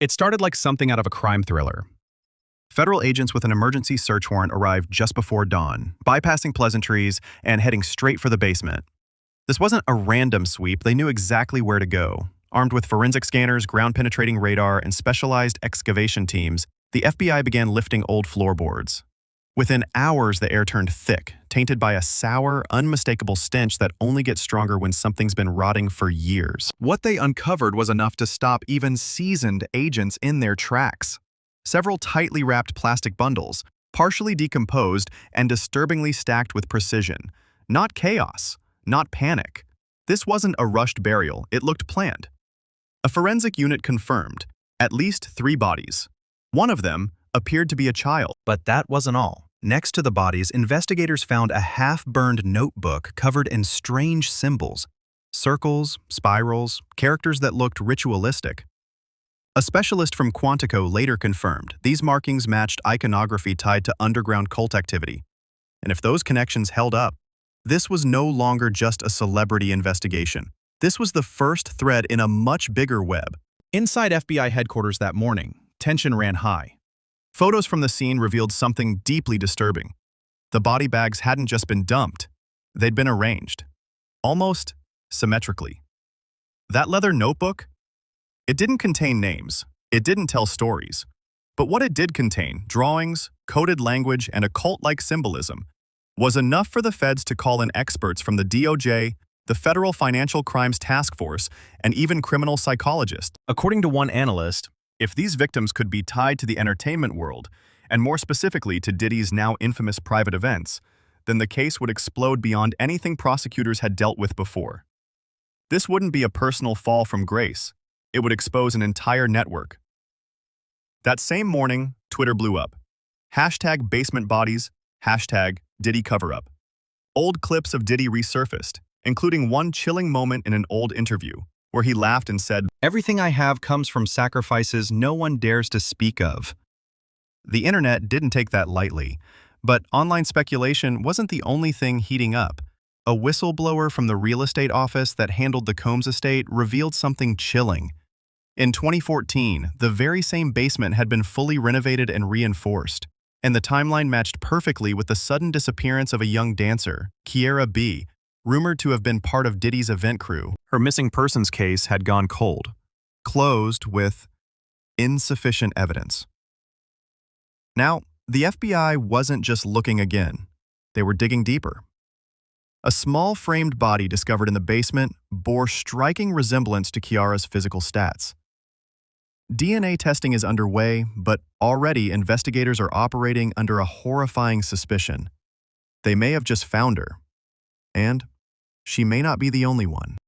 It started like something out of a crime thriller. Federal agents with an emergency search warrant arrived just before dawn, bypassing pleasantries and heading straight for the basement. This wasn't a random sweep, they knew exactly where to go. Armed with forensic scanners, ground-penetrating radar, and specialized excavation teams, the FBI began lifting old floorboards. Within hours, the air turned thick, tainted by a sour, unmistakable stench that only gets stronger when something's been rotting for years. What they uncovered was enough to stop even seasoned agents in their tracks. Several tightly wrapped plastic bundles, partially decomposed and disturbingly stacked with precision. Not chaos, not panic. This wasn't a rushed burial, it looked planned. A forensic unit confirmed at least 3 bodies. One of them appeared to be a child. But that wasn't all. Next to the bodies, investigators found a half-burned notebook covered in strange symbols, circles, spirals, characters that looked ritualistic. A specialist from Quantico later confirmed these markings matched iconography tied to underground cult activity. And if those connections held up, this was no longer just a celebrity investigation. This was the first thread in a much bigger web. Inside FBI headquarters that morning, tension ran high. Photos from the scene revealed something deeply disturbing. The body bags hadn't just been dumped, they'd been arranged, almost symmetrically. That leather notebook? It didn't contain names, it didn't tell stories. But what it did contain, drawings, coded language, and occult-like symbolism, was enough for the feds to call in experts from the DOJ, the Federal Financial Crimes Task Force, and even criminal psychologists. According to one analyst, if these victims could be tied to the entertainment world, and more specifically to Diddy's now infamous private events, then the case would explode beyond anything prosecutors had dealt with before. This wouldn't be a personal fall from grace. It would expose an entire network. That same morning, Twitter blew up. Hashtag basement bodies, hashtag Diddy cover-up. Old clips of Diddy resurfaced, including one chilling moment in an old interview, where he laughed and said, "Everything I have comes from sacrifices no one dares to speak of." The internet didn't take that lightly, but online speculation wasn't the only thing heating up. A whistleblower from the real estate office that handled the Combs estate revealed something chilling. In 2014, the very same basement had been fully renovated and reinforced, and the timeline matched perfectly with the sudden disappearance of a young dancer, Kiera B., rumored to have been part of Diddy's event crew. Her missing persons case had gone cold, closed with insufficient evidence. Now, the FBI wasn't just looking again. They were digging deeper. A small framed body discovered in the basement bore striking resemblance to Kiara's physical stats. DNA testing is underway, but already investigators are operating under a horrifying suspicion. They may have just found her, and she may not be the only one.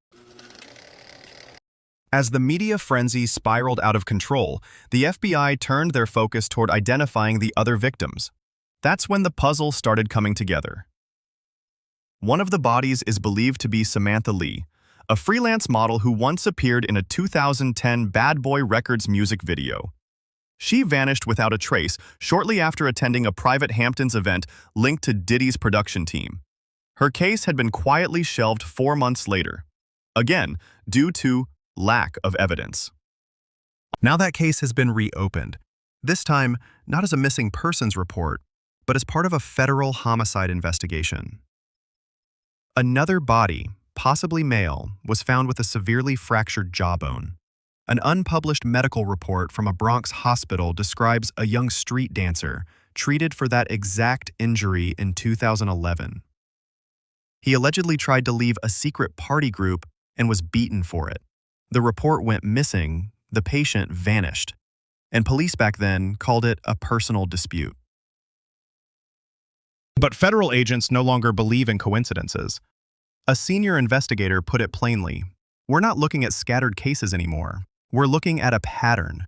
As the media frenzy spiraled out of control, the FBI turned their focus toward identifying the other victims. That's when the puzzle started coming together. One of the bodies is believed to be Samantha Lee, a freelance model who once appeared in a 2010 Bad Boy Records music video. She vanished without a trace shortly after attending a private Hamptons event linked to Diddy's production team. Her case had been quietly shelved 4 months later, again due to lack of evidence. Now that case has been reopened, this time not as a missing persons report, but as part of a federal homicide investigation. Another body, possibly male, was found with a severely fractured jawbone. An unpublished medical report from a Bronx hospital describes a young street dancer treated for that exact injury in 2011. He allegedly tried to leave a secret party group and was beaten for it. The report went missing, the patient vanished, and police back then called it a personal dispute. But federal agents no longer believe in coincidences. A senior investigator put it plainly, "We're not looking at scattered cases anymore. We're looking at a pattern.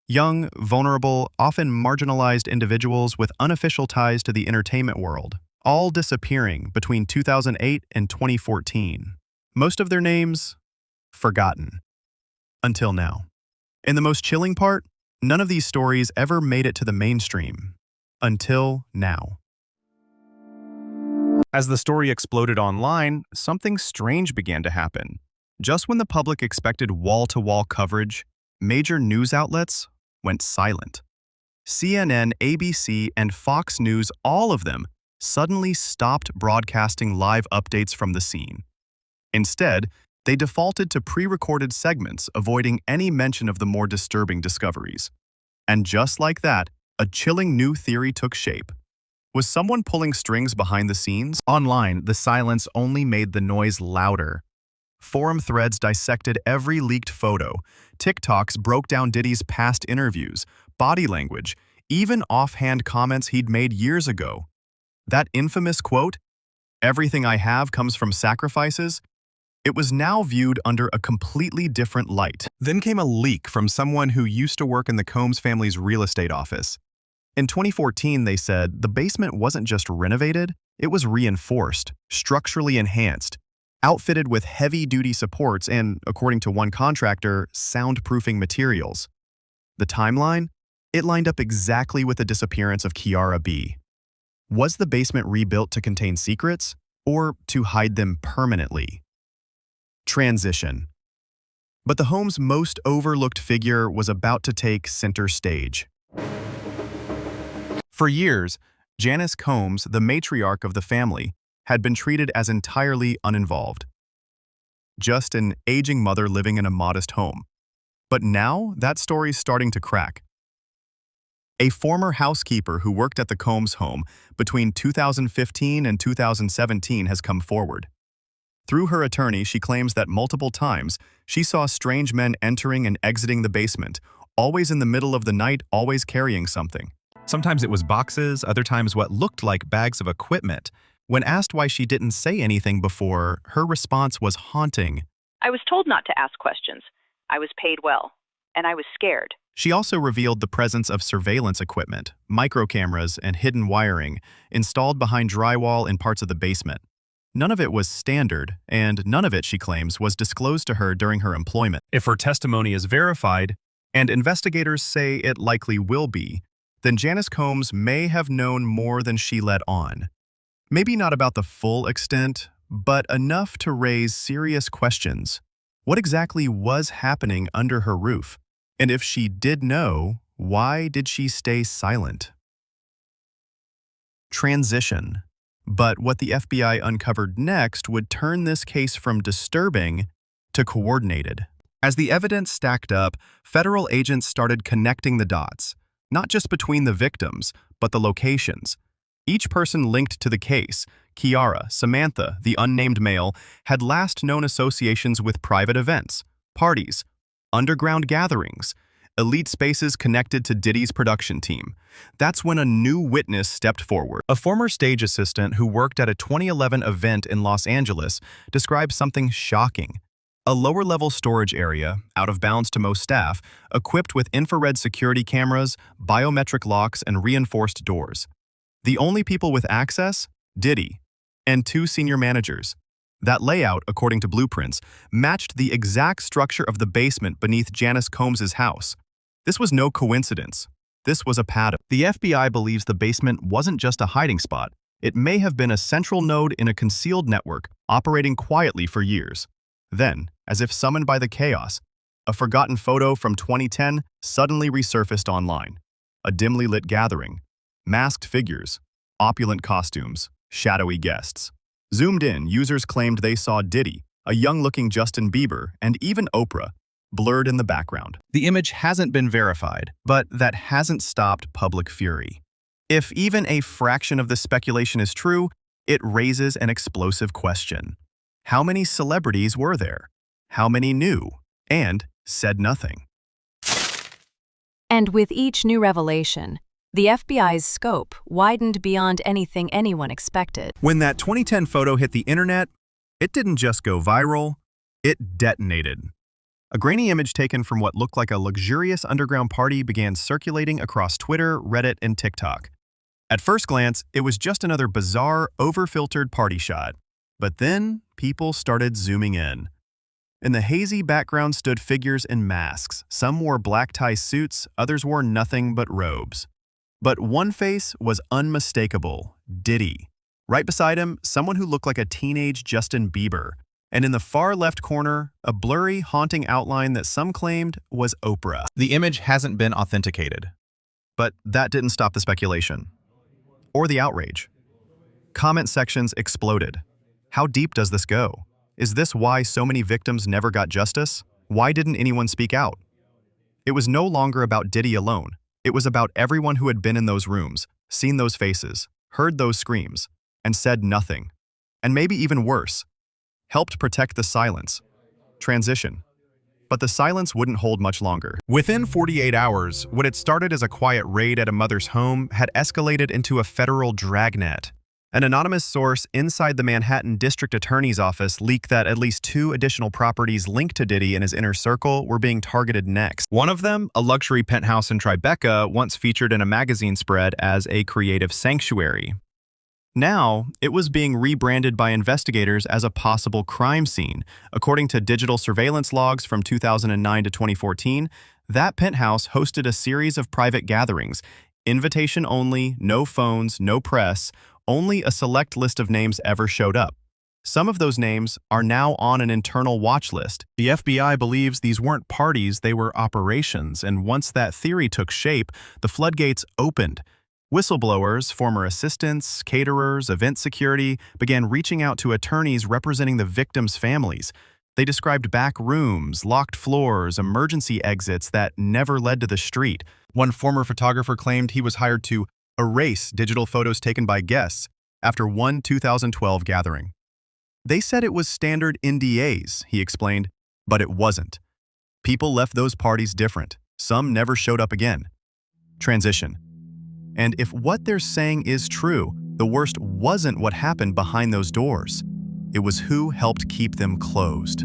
Young, vulnerable, often marginalized individuals with unofficial ties to the entertainment world, all disappearing between 2008 and 2014. Most of their names, forgotten. Until now." And the most chilling part, none of these stories ever made it to the mainstream. Until now. As the story exploded online, something strange began to happen. Just when the public expected wall-to-wall coverage, Major news outlets went silent. CNN, ABC, and Fox News, all of them, suddenly stopped broadcasting live updates from the scene. Instead, they defaulted to pre-recorded segments, avoiding any mention of the more disturbing discoveries. And just like that, a chilling new theory took shape. Was someone pulling strings behind the scenes? Online, the silence only made the noise louder. Forum threads dissected every leaked photo. TikToks broke down Diddy's past interviews, body language, even offhand comments he'd made years ago. That infamous quote, "Everything I have comes from sacrifices," it was now viewed under a completely different light. Then came a leak from someone who used to work in the Combs family's real estate office. In 2014, they said the basement wasn't just renovated, it was reinforced, structurally enhanced, outfitted with heavy-duty supports and, according to one contractor, soundproofing materials. The timeline? It lined up exactly with the disappearance of Kiara B. Was the basement rebuilt to contain secrets, or to hide them permanently? Transition. But the home's most overlooked figure was about to take center stage. For years, Janice Combs, the matriarch of the family, had been treated as entirely uninvolved. Just an aging mother living in a modest home. But now, that story's starting to crack. A former housekeeper who worked at the Combs home between 2015 and 2017 has come forward. Through her attorney, she claims that multiple times she saw strange men entering and exiting the basement, always in the middle of the night, always carrying something. Sometimes it was boxes, other times what looked like bags of equipment. When asked why she didn't say anything before, her response was haunting. I was told not to ask questions. I was paid well, and I was scared. She also revealed the presence of surveillance equipment, microcameras, and hidden wiring installed behind drywall in parts of the basement. None of it was standard, and none of it, she claims, was disclosed to her during her employment. If her testimony is verified, and investigators say it likely will be, then Janice Combs may have known more than she let on. Maybe not about the full extent, but enough to raise serious questions. What exactly was happening under her roof? And if she did know, why did she stay silent? Transition. But what the FBI uncovered next would turn this case from disturbing to coordinated. As the evidence stacked up, federal agents started connecting the dots, not just between the victims, but the locations. Each person linked to the case, Kiara, Samantha, the unnamed male, had last known associations with private events, parties, underground gatherings, elite spaces connected to Diddy's production team. That's when a new witness stepped forward. A former stage assistant who worked at a 2011 event in Los Angeles described something shocking. A lower-level storage area, out of bounds to most staff, equipped with infrared security cameras, biometric locks, and reinforced doors. The only people with access? Diddy, and two senior managers. That layout, according to blueprints, matched the exact structure of the basement beneath Janice Combs' house. This was no coincidence. This was a pattern. The FBI believes the basement wasn't just a hiding spot. It may have been a central node in a concealed network, operating quietly for years. Then, as if summoned by the chaos, a forgotten photo from 2010 suddenly resurfaced online. A dimly lit gathering. Masked figures, opulent costumes, shadowy guests. Zoomed in, users claimed they saw Diddy, a young-looking Justin Bieber, and even Oprah, blurred in the background. The image hasn't been verified, but that hasn't stopped public fury. If even a fraction of the speculation is true, it raises an explosive question. How many celebrities were there? How many knew and said nothing? And with each new revelation, the FBI's scope widened beyond anything anyone expected. When that 2010 photo hit the internet, it didn't just go viral, it detonated. A grainy image taken from what looked like a luxurious underground party began circulating across Twitter, Reddit, and TikTok. At first glance, it was just another bizarre, over-filtered party shot. But then, people started zooming in. In the hazy background stood figures in masks. Some wore black tie suits, others wore nothing but robes. But one face was unmistakable, Diddy. Right beside him, someone who looked like a teenage Justin Bieber. And in the far left corner, a blurry, haunting outline that some claimed was Oprah. The image hasn't been authenticated. But that didn't stop the speculation. Or the outrage. Comment sections exploded. How deep does this go? Is this why so many victims never got justice? Why didn't anyone speak out? It was no longer about Diddy alone. It was about everyone who had been in those rooms, seen those faces, heard those screams, and said nothing. And maybe even worse, helped protect the silence. Transition. But the silence wouldn't hold much longer. Within 48 hours, what had started as a quiet raid at a mother's home had escalated into a federal dragnet. An anonymous source inside the Manhattan District Attorney's office leaked that at least 2 additional properties linked to Diddy and his inner circle were being targeted next. One of them, a luxury penthouse in Tribeca, once featured in a magazine spread as a creative sanctuary. Now, it was being rebranded by investigators as a possible crime scene. According to digital surveillance logs from 2009 to 2014, that penthouse hosted a series of private gatherings. Invitation only, no phones, no press, only a select list of names ever showed up. Some of those names are now on an internal watch list. The FBI believes these weren't parties, they were operations, and once that theory took shape, the floodgates opened. Whistleblowers, former assistants, caterers, event security began reaching out to attorneys representing the victims' families. They described back rooms, locked floors, emergency exits that never led to the street. One former photographer claimed he was hired to erase digital photos taken by guests after one 2012 gathering. They said it was standard NDAs, he explained, but it wasn't. People left those parties different. Some never showed up again. Transition. And if what they're saying is true, the worst wasn't what happened behind those doors. It was who helped keep them closed.